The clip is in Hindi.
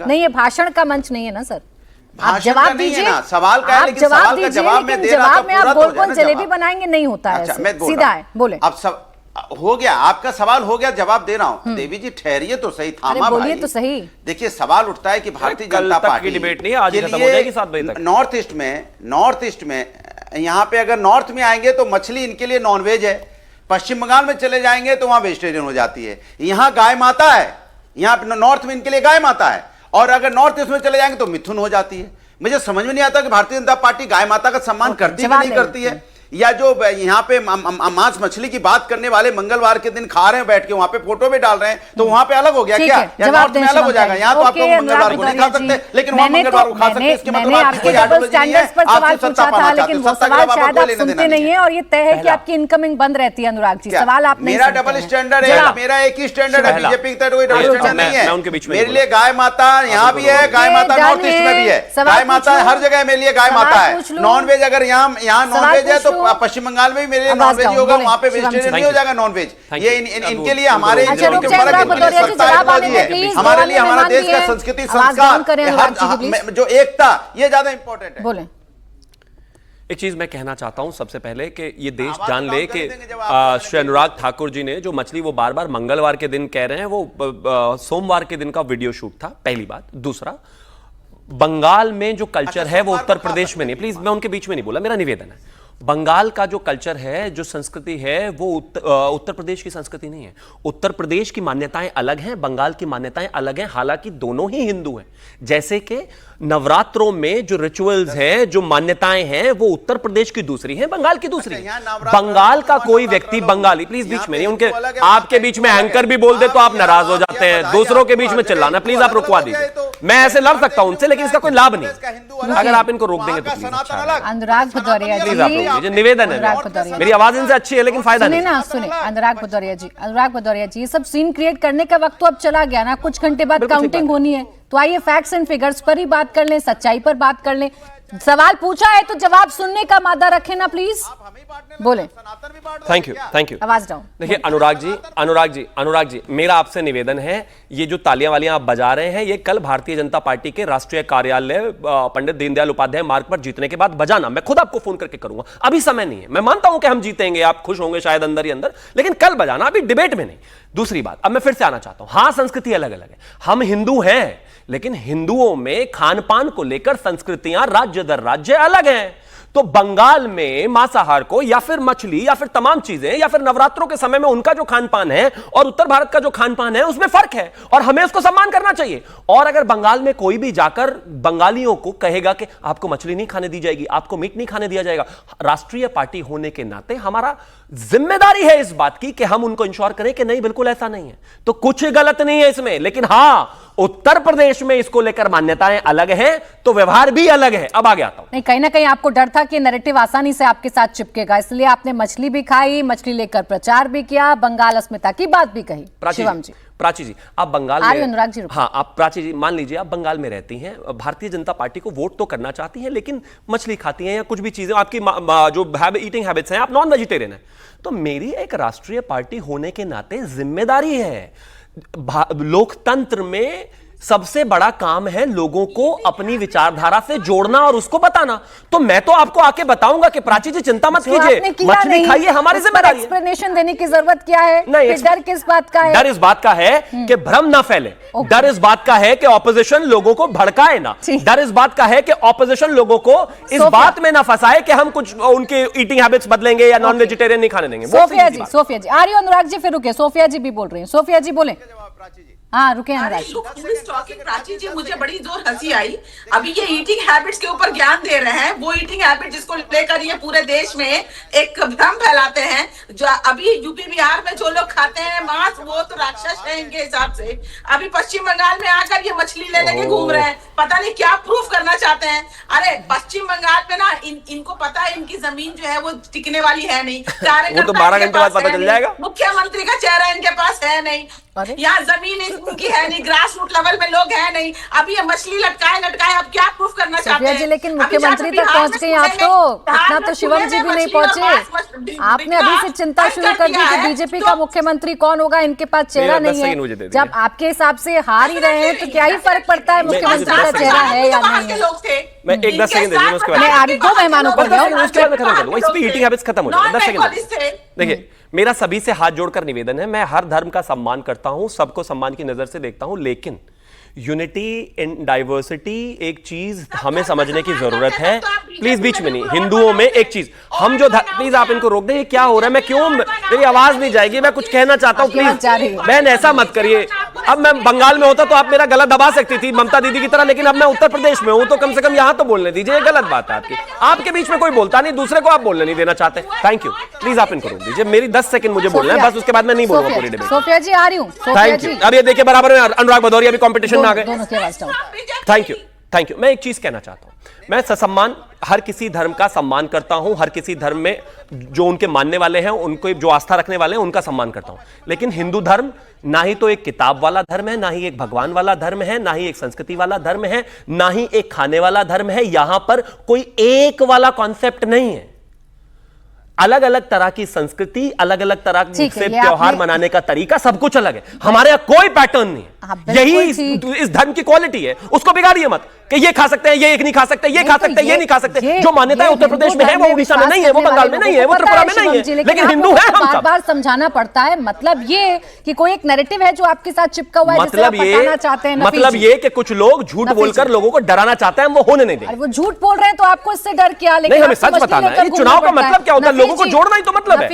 जाएगा। नहीं, ये भाषण का मंच नहीं है ना सर, आप जवाब दीजिए ना, सवाल का है, लेकिन सवाल का जवाब मैं दे रहा था, जवाब में आप पूरा तो गोल हो जाए गोल ना जलेबी जवाब। बनाएंगे, नहीं होता है अच्छा, ऐसे। मैं बोल सीधा रहा है, बोले। अब सब हो गया, आपका सवाल हो गया, जवाब दे रहा हूं। देवी जी ठहरिए तो सही, थामा बोलिए भाई तो सही। देखिए सवाल उठता है कि भारतीय जनता पार्टी की डिबेट नहीं है, आज खत्म हो जाएगी 7 बजे तक। नॉर्थ ईस्ट में यहां पे अगर नॉर्थ में आएंगे तो मछली इनके लिए नॉनवेज है, पश्चिम बंगाल में चले जाएंगे तो वहां वेजिटेरियन हो जाती है। यहां गाय माता है, यहां नॉर्थ में इनके लिए गाय माता है, और अगर नॉर्थ ईस्ट में चले जाएंगे तो मिथुन हो जाती है। मुझे समझ में नहीं आता कि भारतीय जनता पार्टी गाय माता का सम्मान करती है कि नहीं करती है, या जो यहाँ पे मांस मछली की बात करने वाले मंगलवार के दिन खा रहे हैं बैठ के, वहां पे फोटो भी डाल रहे हैं, तो वहां पे अलग हो गया क्या, या नॉर्थ में अलग हो जाएगा? यहाँ तो आप लोग मंगलवार को नहीं खा सकते, लेकिन वहां मंगलवार को खा सकते हैं। इसके मतलब आपकी कोई आइडियोलॉजी नहीं है, आपसे सत्ता पाना चाहते हैं, सत्ता के बाद आपको लेने देना नहीं है। और ये तय है कि आपकी इनकमिंग बंद रहती है। अनुराग जी, सवाल आप नहीं, मेरा डबल स्टैंडर्ड है, मेरा एक ही स्टैंडर्ड है, बीजेपी का कोई डबल स्टैंडर्ड नहीं है। मेरे लिए गाय माता यहाँ भी है, गाय माता नॉर्थ ईस्ट में भी है, गाय माता हर जगह मेरे लिए गाय माता है। नॉनवेज अगर यहाँ नॉनवेज है तो पश्चिम बंगाल में मेरे लिए नॉनवेज होगा, वहां पे वेजिटेरियन नहीं हो जाएगा नॉनवेज। ये इनके लिए हमारे हमारे लिए हमारा देश का संस्कृति संस्कार जो एकता, ये ज्यादा इंपॉर्टेंट है। बोले। एक चीज मैं कहना चाहता हूं सबसे पहले कि ये देश जान ले कि श्री अनुराग ठाकुर जी ने जो मछली वो बार बार मंगलवार के दिन कह रहे हैं, वो सोमवार के दिन का वीडियो शूट था, पहली बात। दूसरा, बंगाल में जो कल्चर है वो उत्तर प्रदेश में नहीं, प्लीज मैं उनके बीच में नहीं बोला, मेरा निवेदन है। बंगाल का जो कल्चर है, जो संस्कृति है, वो उत्तर प्रदेश की संस्कृति नहीं है। उत्तर प्रदेश की मान्यताएं अलग हैं, बंगाल की मान्यताएं अलग हैं, हालांकि दोनों ही हिंदू हैं। जैसे कि नवरात्रों में जो रिचुअल्स हैं, जो मान्यताएं हैं, वो उत्तर प्रदेश की दूसरी है, बंगाल की दूसरी है। बंगाल का कोई व्यक्ति, बंगाली, प्लीज बीच में नहीं, उनके आपके बीच में एंकर भी बोल दे तो आप नाराज हो जाते हैं, दूसरों के बीच में चिल्लाना, प्लीज आप रुकवा दीजिए। मैं ऐसे लड़ सकता हूं उनसे, लेकिन इसका कोई लाभ नहीं। अगर आप इनको रोक देंगे तो प्लीज। अनुराग भदौरिया जी, निवेदन है, मेरी आवाज इनसे अच्छी है लेकिन फायदा नहीं। सुने अनुराग भदौरिया जी, ये सब सीन क्रिएट करने का वक्त तो अब चला गया ना, कुछ घंटे बाद काउंटिंग होनी है, तो आइए फैक्ट्स एंड फिगर्स पर ही बात कर लें, सच्चाई पर बात कर लें। सवाल पूछा है तो जवाब सुनने का मादा रखें ना प्लीज। बोले। Thank you. आवाज डाउन। देखिए अनुराग जी, मेरा आपसे निवेदन है, ये जो तालियां वालियां आप बजा रहे हैं, ये कल भारतीय जनता पार्टी के राष्ट्रीय कार्यालय पंडित दीनदयाल उपाध्याय मार्ग पर जीतने के बाद बजाना। मैं खुद आपको फोन करके करूंगा, अभी समय नहीं है। मैं मानता हूं कि हम जीतेंगे, आप खुश होंगे शायद अंदर ही अंदर, लेकिन कल बजाना, अभी डिबेट में नहीं। दूसरी बात, अब मैं फिर से आना चाहता हूं, हां संस्कृति अलग अलग है, हम हिंदू हैं, लेकिन हिंदुओं में खान पान को लेकर संस्कृतियां राज्य दर राज्य अलग हैं। तो बंगाल में मांसाहार को, या फिर मछली, या फिर तमाम चीजें, या फिर नवरात्रों के समय में उनका जो खान पान है और उत्तर भारत का जो खान पान है, उसमें फर्क है और हमें उसको सम्मान करना चाहिए। और अगर बंगाल में कोई भी जाकर बंगालियों को कहेगा कि आपको मछली नहीं खाने दी जाएगी, आपको मीट नहीं खाने दिया जाएगा, राष्ट्रीय पार्टी होने के नाते हमारा जिम्मेदारी है इस बात की कि हम उनको इंश्योर करें कि नहीं, बिल्कुल ऐसा नहीं है। तो कुछ गलत नहीं है इसमें, लेकिन हां, उत्तर प्रदेश में इसको लेकर मान्यताएं अलग हैं, तो व्यवहार भी अलग है। अब आगे आता हूं। नहीं, कहीं ना कहीं आपको डर था कि नैरेटिव आसानी से आपके साथ चिपकेगा, इसलिए आपने मछली भी खाई, मछली लेकर प्रचार भी किया, बंगाल अस्मिता की बात भी कही। प्राची जी, आप बंगाल में, अनुराग जी, हाँ, आप प्राची जी मान लीजिए आप बंगाल में रहती हैं, भारतीय जनता पार्टी को वोट तो करना चाहती हैं, लेकिन मछली खाती हैं या कुछ भी चीजें, आपकी जो ईटिंग हैबिट्स हैं, आप नॉन वेजिटेरियन हैं। तो मेरी एक राष्ट्रीय पार्टी होने के नाते जिम्मेदारी है, लोकतंत्र में सबसे बड़ा काम है लोगों को अपनी विचारधारा से जोड़ना और उसको बताना। तो मैं तो आपको आके बताऊंगा कि प्राची जी चिंता मत कीजिए, मछली खाइए, हमारी जिम्मेदारी है। एक्सप्लेनेशन देने की जरूरत क्या है? नहीं, डर किस बात का है? डर इस बात का है कि भ्रम ना फैले, डर इस बात का है कि ऑपोजिशन लोगों को भड़काए ना, डर इस बात का है कि ऑपोजिशन लोगों को इस बात में ना फंसाए कि हम कुछ उनके ईटिंग हैबिट्स बदलेंगे या नॉन वेजिटेरियन नहीं खाने देंगे। सोफिया जी आ रही हो? अनुराग जी फिर रुके, सोफिया जी भी बोल रही हैं। सोफिया जी बोले। हाँ रुके प्राची जी, मुझे बड़ी जोर हंसी आई। अभी ये ईटिंग हैबिट्स के ऊपर ज्ञान दे रहे हैं, वो ईटिंग हैबिट जिसको लेकर ये पूरे देश में एक भ्रम फैलाते हैं। जो अभी यूपी बिहार में जो लोग खाते हैं मांस, वो तो राक्षस है इनके हिसाब से। अभी पश्चिम बंगाल में आकर ये मछली ले लेके घूम रहे हैं, पता नहीं क्या प्रूफ करना चाहते हैं। अरे पश्चिम बंगाल में ना इनको पता है इनकी जमीन जो है वो टिकने वाली है नहीं, वो तो 12 घंटे बाद पता चल जाएगा। मुख्यमंत्री का चेहरा इनके पास है नहीं, यहाँ जमीन इनकी है नहीं, ग्रास रूट लेवल में लोग है नहीं। अभी ये मछली लटकाए अब क्या प्रूफ करना चाहते हैं? जी, लेकिन मुख्यमंत्री तक पहुंच गए आप तो, इतना तो शिवम जी भी नहीं पहुंचे। आपने अभी से चिंता शुरू कर दी कि बीजेपी का मुख्यमंत्री कौन होगा, इनके पास चेहरा नहीं है। जब आपके हिसाब से हार ही रहे हैं तो क्या ही फर्क पड़ता है मुख्यमंत्री का चेहरा है या नहीं है। मैं एक 10 सेकंड दे उसके बाद मैं आगे 2 मेहमानों को उसके बाद मैं खत्म कर दूंगा। इस पे ईटिंग हैबिट्स खत्म हो जाएगा। 10 सेकंड देखिए, मेरा सभी से हाथ जोड़कर निवेदन है, मैं हर धर्म का सम्मान करता हूं, सबको सम्मान की नजर से देखता हूं, लेकिन यूनिटी इन डाइवर्सिटी एक चीज हमें समझने की जरूरत है। प्लीज बीच में नहीं, हिंदुओं में एक चीज हम जो प्लीज आप इनको रोक दें। ये क्या हो रहा है? मैं क्यों, मेरी आवाज नहीं जाएगी, मैं कुछ कहना चाहता हूं, प्लीज बहन ऐसा मत करिए। अब मैं बंगाल में होता तो आप मेरा गला दबा सकती थी ममता दीदी की तरह, लेकिन अब मैं उत्तर प्रदेश में हूं तो कम से कम यहां तो बोलने दीजिए। गलत बात है आपकी, आपके बीच में कोई बोलता नहीं, दूसरे को आप बोलने नहीं देना चाहते। थैंक यू, प्लीज आप इनको रोक दीजिए। मेरी 10 सेकंड मुझे बोलना है बस, उसके बाद मैं नहीं बोलूंगा पूरी डिबेट। सोफिया जी आ रही हूं। Thank you. अब ये देखिए बराबर में अनुराग भदौरिया भी कंपटीशन में आ गए। Thank you. मैं एक चीज कहना चाहता हूं, मैं ससम्मान हर किसी धर्म का सम्मान करता हूं, हर किसी धर्म में जो उनके मानने वाले हैं, उनको जो आस्था रखने वाले हैं उनका सम्मान करता हूं। लेकिन हिंदू धर्म ना ही तो एक किताब वाला धर्म है, ना ही एक भगवान वाला धर्म है, ना ही एक संस्कृति वाला धर्म है, ना ही एक खाने वाला धर्म है। यहां पर कोई एक वाला कॉन्सेप्ट नहीं है। अलग अलग तरह की संस्कृति, अलग अलग तरह से त्योहार मनाने का तरीका सब कुछ अलग है। हमारे यहां कोई पैटर्न नहीं है। यही इस धर्म की क्वालिटी है, उसको बिगाड़िए मत कि ये खा सकते हैं, ये एक नहीं खा सकते, ये खा सकते हैं, ये नहीं खा सकते। जो मान्यता है उत्तर प्रदेश में है, वो उड़ीसा में नहीं है, वो बंगाल में नहीं है, वो त्रिपुरा में नहीं है, लेकिन हिंदू है हम सब। बार समझाना पड़ता है। मतलब ये कि कोई एक नैरेटिव है जो आपके साथ चिपका हुआ है, मतलब ये कि कुछ लोग झूठ बोलकर लोगों को डराना चाहते हैं, वो होने नहीं देंगे। वो झूठ बोल रहे हैं तो आपको इससे डर क्या? नहीं, हमें सच बताना है। चुनाव का मतलब क्या होता है? लोगों को जोड़ना ही तो मतलब है।